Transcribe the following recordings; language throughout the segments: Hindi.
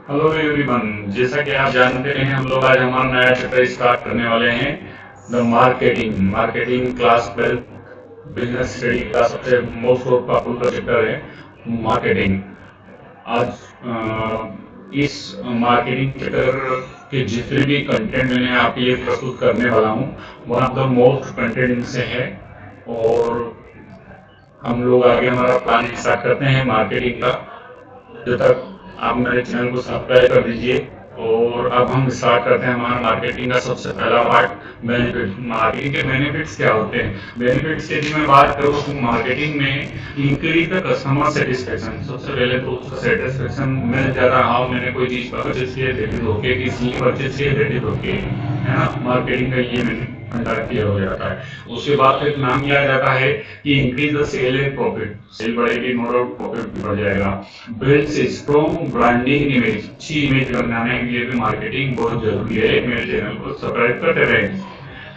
हेलो एवरीवन, जैसा कि आप जानते हैं हम लोग आज हमारा नया चैप्टर स्टार्ट करने वाले हैं। The marketing marketing class 12 business study का सबसे मोस्ट पॉपुलर चैप्टर है मार्केटिंग। आज इस मार्केटिंग चैप्टर के जितने भी कंटेंट मैंने आपके लिए प्रस्तुत करने वाला हूँ, one of the most content इनसे है। और हम लोग आगे हमारा प्लान स्टार्ट करते हैं मार्केटिंग का। जब तक आप मेरे चैनल को सब्सक्राइब कर दीजिए। और अब हम स्टार्ट करते हैं हमारा मार्केटिंग का सबसे पहला पार्ट, बेनिफिट। मार्केटिंग के बेनिफिट्स क्या होते हैं? बेनिफिट्स की यदि मैं बात करूँ तो मार्केटिंग में इंक्रीज द कस्टमर सेटिस्फेक्शन। सबसे पहले तो उसका सेटिस्फेक्शन मिल जाता है। हाँ, मैंने कोई चीज परचेज की है, रेडी होके, किसी की परचेज की है, रेडी होके, है ना। मार्केटिंग का ये भंडार क्लियर हो जाता है। उसके बाद फिर नाम लिया जाता है कि increase the sale and profit. Sale बढ़ेगी, नो डाउट प्रॉफिट भी बढ़ जाएगा। Builds strong branding image. अच्छी इमेज बनाने के लिए भी मार्केटिंग बहुत जरूरी है। मेरे चैनल को सब्सक्राइब करते रहें।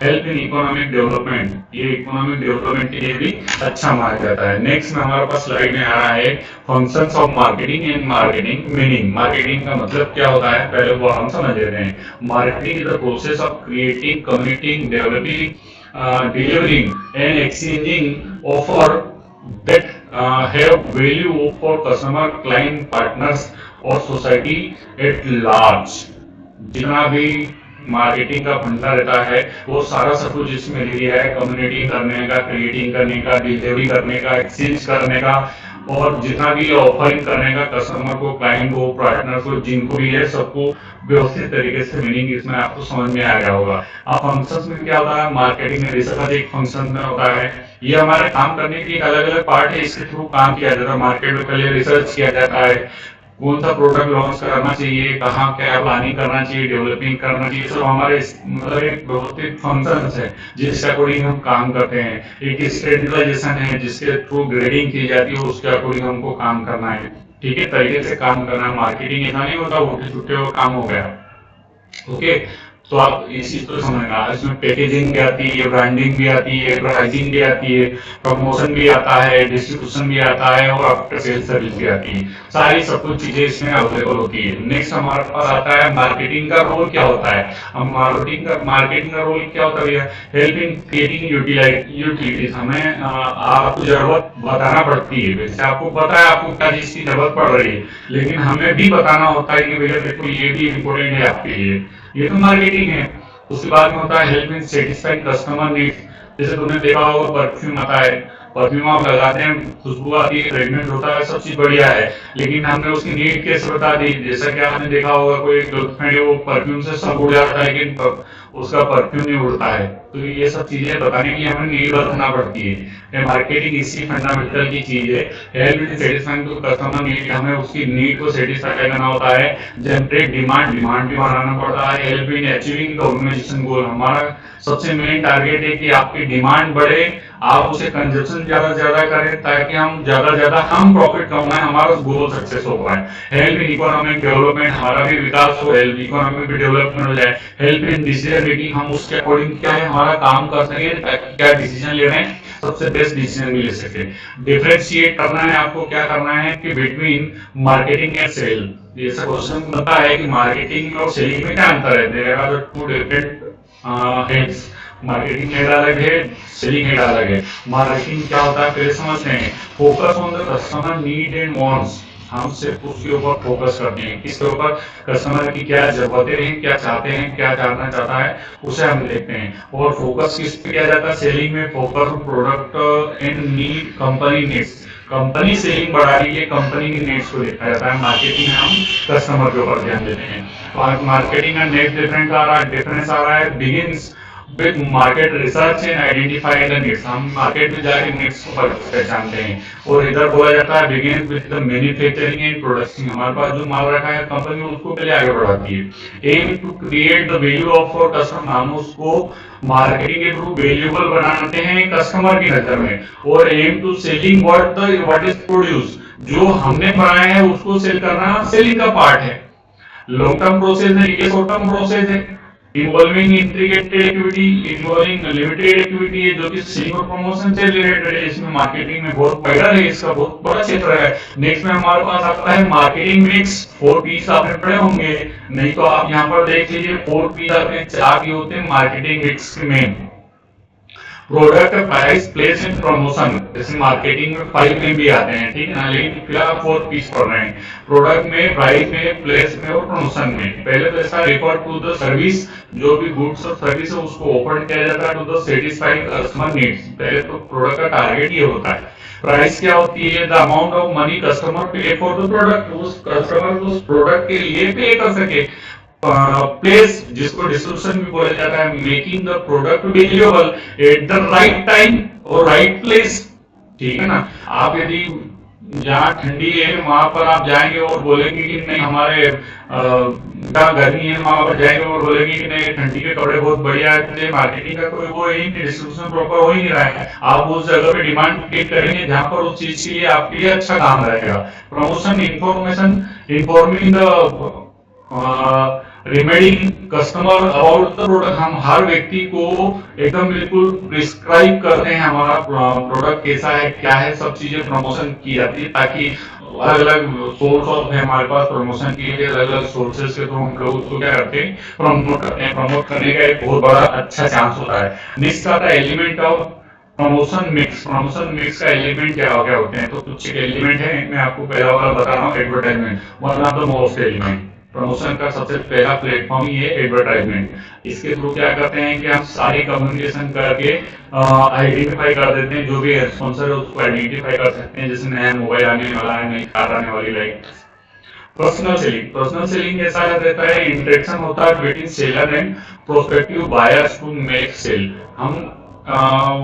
हेल्प इन इकोनॉमिक डेवलपमेंट, ये इकोनॉमिक डेवलपमेंट के लिए भी अच्छा माना जाता है। नेक्स्ट में हमारे पास स्लाइड में आ रहा है functions of marketing and marketing meaning. Marketing का मतलब क्या होता है, पहले वो हम समझ लेते हैं। Marketing is the process of creating, communicating, developing, delivering and exchanging offer that have value for customer, client, partners और society at large। जितना भी मार्केटिंग का फंडा रहता है वो सारा सब कुछ इसमें ले लिया है। कम्युनिटी करने का, क्रिएटिंग करने का, डिलीवरी करने का, एक्सचेंज करने का, और जितना भी ऑफरिंग करने का कस्टमर को, क्लाइंट को, पार्टनर को, जिनको भी है सबको व्यवस्थित तरीके से। मीनिंग इसमें आपको समझ में आ गया होगा। अब फंक्शंस में क्या होता है, मार्केटिंग में रिसर्च एक फंक्शन में होता है। ये हमारे काम करने की अलग अलग पार्ट है, इसके थ्रू काम किया जाता है। मार्केट में पहले रिसर्च किया जाता है, कौन सा प्रोडक्ट लॉन्च करना चाहिए, कहाँ क्या प्लानिंग करना चाहिए, डेवलपिंग करना चाहिए। सब हमारे मतलब एक बहुत ही फंक्शन है जिसके अकॉर्डिंग हम काम करते हैं। एक स्टैंडर्डाइजेशन है जिसके थ्रू ग्रेडिंग की जाती है, उसके अकॉर्डिंग हमको काम करना है। ठीक है, तरीके से काम करना है। मार्केटिंग ऐसा नहीं होता उल्टे छुट्टे काम हो गया। ओके, तो आप इस चीज को समझना। इसमें पैकेजिंग भी आती है, ब्रांडिंग भी आती है, एडवर्टाइजिंग भी आती है, प्रमोशन भी आता है, डिस्ट्रीब्यूशन भी आता है, और आफ्टर सेल सर्विस भी आती है। सारी सब कुछ चीजें इसमें अवेलेबल होती है। नेक्स्ट हमारे पास आता है मार्केटिंग का रोल क्या होता है। हम मार्केटिंग का रोल क्या होता है, हेल्प इन क्रिएटिंग यूटिलिटीज। हमें आपको जरूरत बताना पड़ती है। वैसे आपको पता है आपको क्या चीज की जरूरत पड़ रही है, लेकिन हमें भी बताना होता है कि भैया देखो ये भी इम्पोर्टेंट है आपके लिए। ये तो मार्केटिंग है। उसके बाद में होता है help in satisfying customer needs. जैसे तुमने देखा होगा परफ्यूम आता है, परफ्यूम आप लगाते हैं, खुशबू आती है, फ्रेग्रेंस होता है, सब चीज बढ़िया है, लेकिन हमने उसकी नीड कैसे बता दी। जैसा कि आपने देखा होगा कोई गर्लफ्रेंड है, वो परफ्यूम से सब उड़ जाता है, लेकिन उसका परफ्यूम नहीं उड़ता है। तो ये सब चीजें बताने की हमें नीड बताना पड़ती है। मार्केटिंग इसी फंडामेंटल की चीज है। Help in satisfying to customer need, हमें उसकी नीड को सेटिस्फाई करना होता है। जनरेट डिमांड भी बढ़ाना पड़ता है। Help in achieving the organisation goal, हमारा सबसे मेन टारगेट है कि आपकी डिमांड बढ़े, आप उसे कंजप्शन ज्यादा से ज्यादा करें, ताकि हम ज्यादा हम प्रॉफिट कमाएं, हमारा गोल सक्सेस हो पाए। हेल्प इन इकोनॉमिक डेवलपमेंट, हमारा भी विकास हो, हेल्प इकोनॉमिक भी डेवलपमेंट हो जाए। हेल्प इन डिसीजन मेकिंग, हम उसके अकॉर्डिंग क्या है हमारा काम कर सके, क्या डिसीजन ले रहे हैं, सबसे बेस्ट डिसीजन भी ले सके। डिफरेंशिएट करना है आपको, क्या करना है कि बिटवीन मार्केटिंग एंड सेल। जैसा क्वेश्चन बनता है कि मार्केटिंग और सेलिंग में क्या अंतर है। There are two different heads. Marketing head अलग है, सेलिंग हेड अलग है। मार्केटिंग क्या होता है पहले समझते हैं। Focus on the customer need and wants, हम सिर्फ उसके ऊपर फोकस करते हैं। किसके ऊपर, कस्टमर की क्या जरूरतें हैं, क्या चाहते हैं, क्या जानना चाहता है, उसे हम देखते हैं। और फोकस किस पे किया जाता है, सेलिंग में focus product and need, company needs. Company selling बढ़ा रही है, कंपनी की नीड्स को देखा जाता है। मार्केटिंग में हम कस्टमर के ऊपर ध्यान देते हैं। और मार्केटिंग का नेक्स्ट डिफरेंस आ रहा है begins with market research and identify the needs. हम मार्केट में जाके नीड्स को पहचानते हैं। और इधर बोला जाता है begin with the manufacturing and production, हमारे पास जो माल रखा है कंपनी उसको पहले आगे बढ़ाती है। Aim to create the value of for customer, हम उसको मार्केटिंग के थ्रू वैल्यूएबल बनाते हैं कस्टमर की नजर में। और aim to selling what is produce, जो हमने बनाया है उसको सेल करना सेलिंग का पार्ट है। लॉन्ग टर्म प्रोसेस है, ये शॉर्ट टर्म प्रोसेस है। Involving integrated activity, involving limited activity है जो कि सेलिंग और प्रमोशन से रिलेटेड है। इसमें मार्केटिंग में बहुत बड़ा है, इसका बहुत बड़ा क्षेत्र है। नेक्स्ट में हमारे पास आता है मार्केटिंग मिक्स। 4 पीस आपने पढ़े होंगे, नहीं तो आप यहाँ पर देख लीजिए 4 पीस आपने 4 की होते हैं मार्केटिंग मिक्स में। Product, price, place and promotion, जैसे मार्केटिंग में 5 में भी आते हैं, ठीक है ना, लेकिन फिलहाल 4 पीस पढ़ रहे हैं। प्रोडक्ट में, प्राइस में, प्लेस में और प्रमोशन में। पहले तो इसका रिफर टू द सर्विस, जो भी गुड्स और सर्विस है उसको ओपन किया जाता है to the satisfying customer needs. पहले तो प्रोडक्ट का टारगेट ये होता है। प्राइस क्या होती है? The amount of money customer पे फॉर द प्रोडक्ट, उस कस्टमर उस प्रोडक्ट के लिए पे कर सके। प्लेस, जिसको डिस्ट्रीब्यूशन भी बोला जाता है, making the product valuable at the right time और राइट प्लेस, ठीक है ना। आप यदि जहाँ ठंडी है वहां पर आप जाएंगे और बोलेंगे कि नहीं हमारे जहाँ गर्मी है वहां पर जाएंगे और बोलेंगे कि नहीं ठंडी के कपड़े बहुत बढ़िया है, मार्केटिंग का कोई वो ही नहीं, डिस्ट्रीब्यूशन प्रॉपर हो ही नहीं रहा है। आप उस जगह पे डिमांड क्रिएट करेंगे जहाँ पर उस चीज के लिए आपके लिए अच्छा काम रहेगा। Promotion, information, informing the reminding customer about the product. हम हर व्यक्ति को एकदम बिल्कुल प्रिस्क्राइब करते हैं हमारा प्रोडक्ट कैसा है, क्या है, सब चीजें प्रमोशन की जाती है, ताकि अलग अलग सोर्स ऑफ है हमारे पास प्रमोशन के लिए, अलग अलग सोर्सेज के थ्रू हम लोग उसको क्या करते हैं, प्रमोट करते हैं। प्रमोट करने का एक बहुत बड़ा अच्छा चांस होता है। नेक्स्ट आता है element of promotion mix. Promotion mix का एलिमेंट क्या होते हैं? तो कुछ एलिमेंट है, मैं आपको पहला वाला बता रहा हूँ, advertisement, one of the most element. Promotion का सबसे पहला प्लेटफॉर्म ही है एडवर्टाइजमेंट। इसके थ्रू क्या करते हैं कि हम सारी कम्युनिकेशन करके आइडेंटिफाई कर देते हैं, जो भी स्पॉन्सर है उसको आइडेंटिफाई कर सकते हैं, जैसे नया मोबाइल आने वाला है, नई कार आने वाली, like. Personal selling, personal selling ऐसा रहता है, इंटरेक्शन होता है between seller and prospective buyers to make sale. हम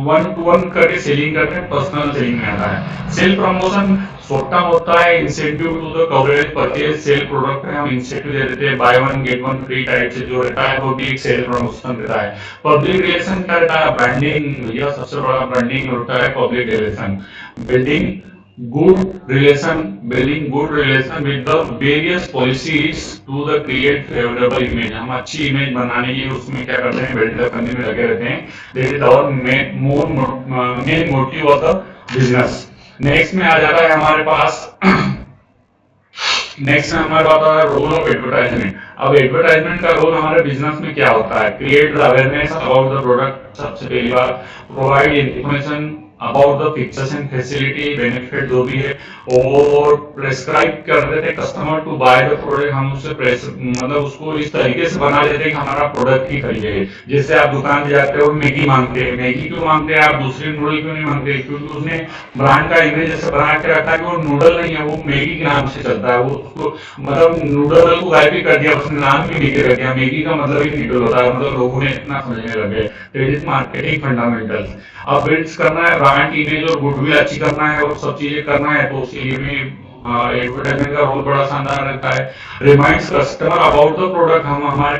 वन टू वन करके सेलिंग करते हैं, पर्सनल सेलिंग में आता है। सेल प्रमोशन शॉर्ट टर्म होता है, incentive to the coverage purchase sale product में हम इंसेंटिव दे देते हैं, buy one get one free type से जो रहता है, वो भी एक सेल प्रमोशन रहता है। पब्लिक रिलेशन क्या रहता है? ब्रांडिंग, भैया सबसे बड़ा ब्रांडिंग होता है public relation. Building good building good relation with the various policies to the create favorable image। हम अच्छी इमेज बनाने की उसमें क्या करते हैं, बिल्डअप करने में लगे रहते हैं। That is our main motive of the business। Next में आ जाता है हमारे पास रोल ऑफ एडवर्टाइजमेंट। अब एडवर्टाइजमेंट का रोल हमारे बिजनेस में क्या होता है? Create the awareness about the product, सबसे पहली बार। Provide information about the features and facility, benefit जो भी है, और प्रेस्क्राइब कर देते customer to buy the product. हम उससे मतलब उसको इस तरीके से बना देते हैं कि हमारा प्रोडक्ट ही खरीदे। जैसे आप दुकान पे जाते हो, मैगी मांगते हैं, मैगी क्यों मांगते हैं आप, दूसरी नूडल क्यों नहीं मांगते? क्योंकि उसने ब्रांड का इमेज ऐसे बना के रखा है कि वो नूडल नहीं है, वो मैगी के नाम से चलता है। वो उसको मतलब नूडल को गायब भी कर दिया, उसने नाम भी लेके रख दिया, मैगी का मतलब ही नूडल होता है, मतलब लोगों ने इतना समझने लगे। तो इट इज मार्केटिंग फंडामेंटल्स। अब बिल्ड करना है ब्रांड की इमेज और गुडविल अच्छी करना है और सब चीजें करना है, तो उसके लिए भी एडवर्टाइजमेंट का रोल बड़ा शानदार रहता है। Reminds customer about the product, हम हमारे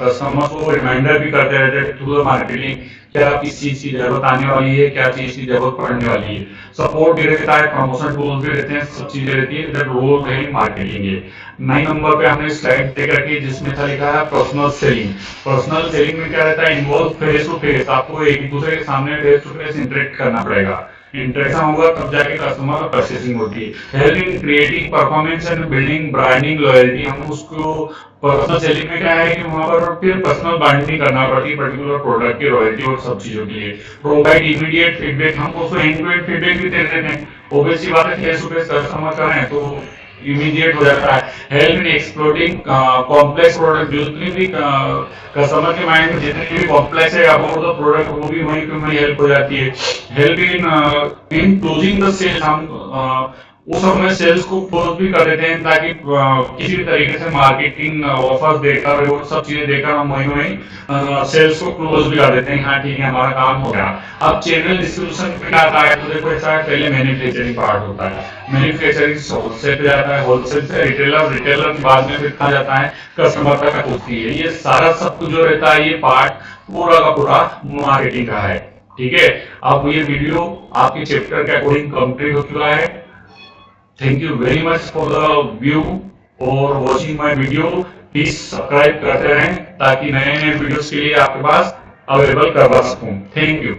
कस्टमर्स को रिमाइंडर भी करते रहते हैं थ्रू द मार्केटिंग, क्या किस चीज की जरूरत आने वाली है, क्या चीज की जरूरत पड़ने वाली है। सपोर्ट भी रहता है, प्रमोशन टूल्स भी रहते हैं, सब चीजें रहती है। दैट रोल है मार्केटिंग है। 9 नंबर पे हमने स्लाइड देख रखी है जिसमें था लिखा है पर्सनल सेलिंग। पर्सनल सेलिंग में क्या रहता है? इन्वॉल्व फेस टू फेस, आपको एक दूसरे के सामने फेस टू फेस इंटरेक्ट करना पड़ेगा। इंटरेक्शन होगा तब जाके कस्टमर परचेसिंग होती है। Help in creating performance and building branding loyalty, हम उसको पर्सनल सेलिंग में क्या है कि वहां पर फिर पर्सनल ब्रांडिंग करना पड़ती है पर्टिकुलर प्रोडक्ट की रॉयल्टी और सब चीजों के लिए। प्रोवाइड इमीडिएट फीडबैक, हम उसको एंड टू एंड फीडबैक भी दे देते हैं। ऑब्वियसली बात है, फेस टू फेस कस्टमर का है तो इमीडिएट हो जाता है। हेल्प इन एक्सप्लोरिंग कॉम्प्लेक्स प्रोडक्ट, जितनी भी कस्टमर के माइंड में जितनी भी कॉम्प्लेक्स है अबाउट द प्रोडक्ट, वो भी वहीं पे वहीं हेल्प हो जाती है। Help in closing the sales, हम उस समय सेल्स को क्लोज भी कर देते हैं ताकि किसी भी तरीके से मार्केटिंग ऑफर्स देकर और सब चीजें देकर हम वहीं वहीं सेल्स को क्लोज भी कर देते हैं। हाँ ठीक है, हमारा काम हो गया। अब चैनल डिस्ट्रीब्यूशन पे क्या आता है? तो देखो ऐसा है, पहले मैन्युफैक्चरिंग पार्ट होता है, मैन्युफैक्चरिंग होलसेल पे जाता है, होलसेल से रिटेलर, रिटेलर बाद में फिर कहा जाता है कस्टमर तक पहुंचती है। ये सारा सब कुछ जो रहता है, ये पार्ट पूरा का पूरा मार्केटिंग का है। ठीक है, अब ये वीडियो आपके चैप्टर के अकॉर्डिंग कंप्लीट हो चुका है। Thank you very much for the view. और watching my video. Please subscribe करते रहें ताकि नए नए वीडियोस के लिए आपके पास अवेलेबल करवा सकूं। Thank you.